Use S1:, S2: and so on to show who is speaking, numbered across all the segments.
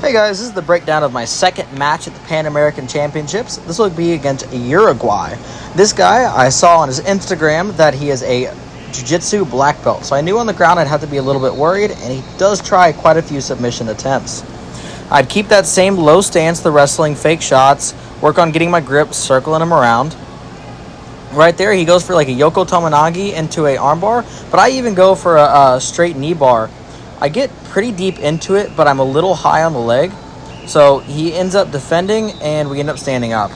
S1: Hey guys, this is the breakdown of my second match at the Pan American Championships. This will be against Uruguay. This guy, I saw on his Instagram that he is a Jiu-Jitsu black belt. So I knew on the ground I'd have to be a little bit worried, and he does try quite a few submission attempts. I'd keep that same low stance, the wrestling, fake shots, work on getting my grip, circling him around. Right there, he goes for like a Yoko Tomonagi into a armbar, but I even go for a straight knee bar. I get pretty deep into it, but I'm a little high on the leg. So he ends up defending, and we end up standing up.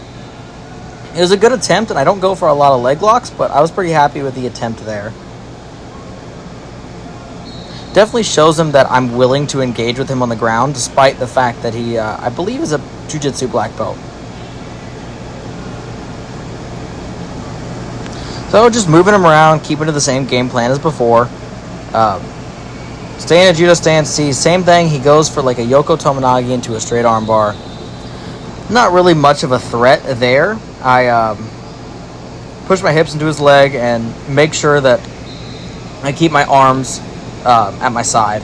S1: It was a good attempt, and I don't go for a lot of leg locks, but I was pretty happy with the attempt there. Definitely shows him that I'm willing to engage with him on the ground, despite the fact that he, I believe, is a Jiu-Jitsu black belt. So just moving him around, keeping to the same game plan as before. Staying in a judo stance, see, same thing. He goes for like a Yoko Tomonagi into a straight arm bar. Not really much of a threat there. I push my hips into his leg and make sure that I keep my arms at my side.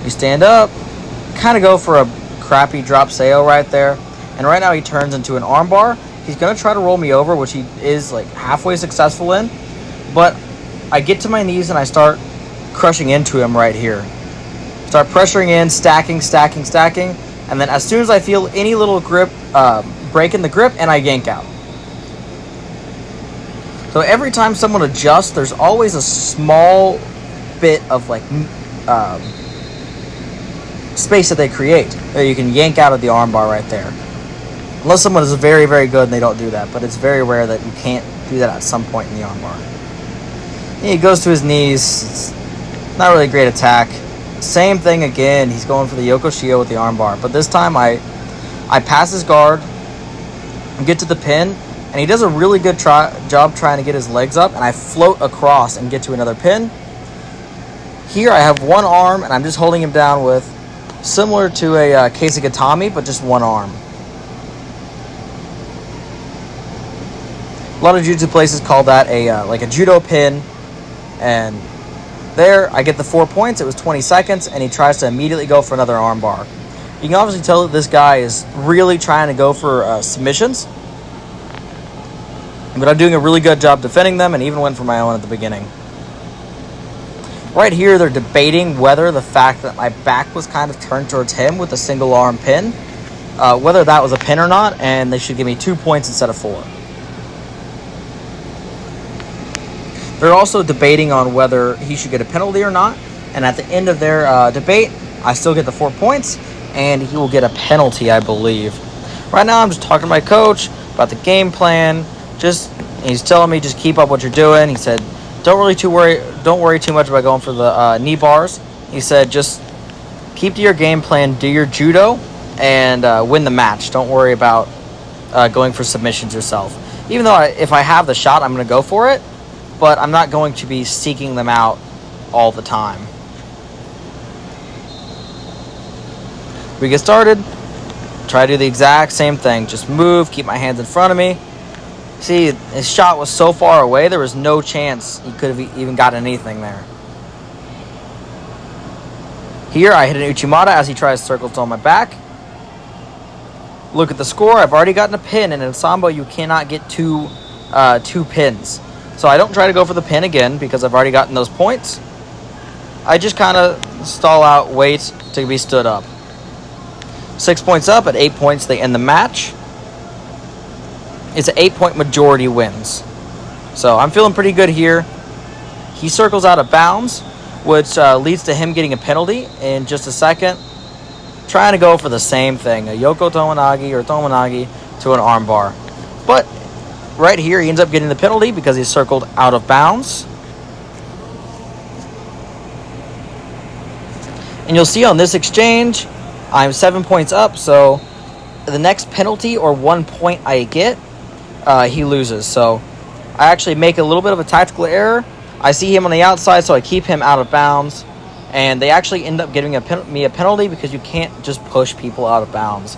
S1: We stand up, kind of go for a crappy drop sail right there. And right now he turns into an arm bar. He's going to try to roll me over, which he is like halfway successful in. But I get to my knees and I start crushing into him right here. Start pressuring in, stacking, and then as soon as I feel any little grip, break in the grip, and I yank out. So every time someone adjusts, there's always a small bit of like space that they create that you can yank out of the armbar right there. Unless someone is very, very good and they don't do that, but it's very rare that you can't do that at some point in the armbar. He goes to his knees. Not really a great attack. Same thing again. He's going for the Yoko Shio with the armbar. But this time I pass his guard, get to the pin, and he does a really good job trying to get his legs up, and I float across and get to another pin. Here I have one arm, and I'm just holding him down with, similar to a Keisagatami, but just one arm. A lot of jiu-jitsu places call that like a judo pin, and there, I get the 4 points. It was 20 seconds, and he tries to immediately go for another armbar. You can obviously tell that this guy is really trying to go for submissions, but I'm doing a really good job defending them, and even went for my own at the beginning. Right here, they're debating whether the fact that my back was kind of turned towards him with a single arm pin, whether that was a pin or not, and they should give me 2 points instead of 4. They're also debating on whether he should get a penalty or not. And at the end of their debate, I still get the 4 points, and he will get a penalty, I believe. Right now, I'm just talking to my coach about the game plan. He's telling me just keep up what you're doing. He said, don't worry too much about going for the knee bars. He said, just keep to your game plan, do your judo, and win the match. Don't worry about going for submissions yourself. Even though if I have the shot, I'm going to go for it. But I'm not going to be seeking them out all the time. We get started. Try to do the exact same thing. Just move, keep my hands in front of me. See, his shot was so far away, there was no chance he could have even gotten anything there. Here, I hit an Uchimata as he tries circles on my back. Look at the score. I've already gotten a pin, and in Sambo, you cannot get two pins. So I don't try to go for the pin again because I've already gotten those points. I just kind of stall out, wait to be stood up. 6 points up. At 8 points, they end the match. It's an 8-point majority wins. So I'm feeling pretty good here. He circles out of bounds, which leads to him getting a penalty in just a second. Trying to go for the same thing, a Yoko Tomonagi or Tomonagi to an armbar. But right here, he ends up getting the penalty because he's circled out of bounds. And you'll see on this exchange, I'm 7 points up, so the next penalty or 1 point I get, he loses. So I actually make a little bit of a tactical error. I see him on the outside, so I keep him out of bounds. And they actually end up giving me a penalty because you can't just push people out of bounds.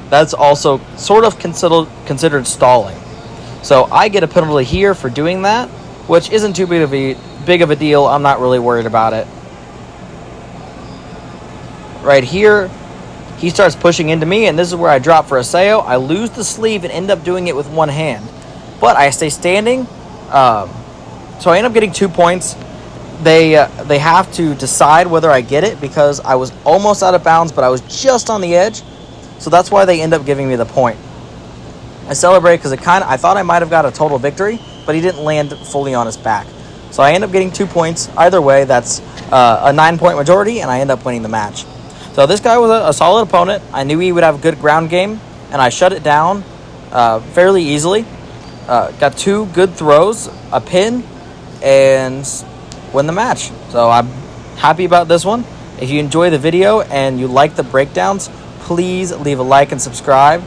S1: That's also sort of considered stalling. So I get a penalty here for doing that, which isn't too big of a deal. I'm not really worried about it. right here. He starts pushing into me, and this is where I drop for a Seo. I lose the sleeve and end up doing it with one hand. But I stay standing, so I end up getting 2 points. They have to decide whether I get it because I was almost out of bounds, but I was just on the edge. So that's why they end up giving me the point. I celebrate because I thought I might have got a total victory, but he didn't land fully on his back. So I end up getting 2 points. Either way, that's a 9-point majority, and I end up winning the match. So this guy was a solid opponent. I knew he would have a good ground game, and I shut it down fairly easily. Got 2 good throws, a pin, and win the match. So I'm happy about this one. If you enjoy the video and you like the breakdowns, please leave a like and subscribe,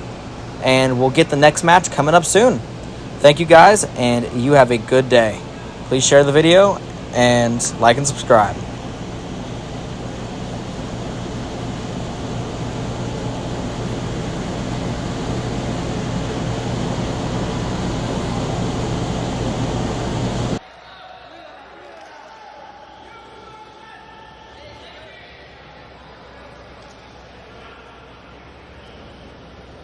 S1: and we'll get the next match coming up soon. Thank you guys, and you have a good day. Please share the video and like and subscribe.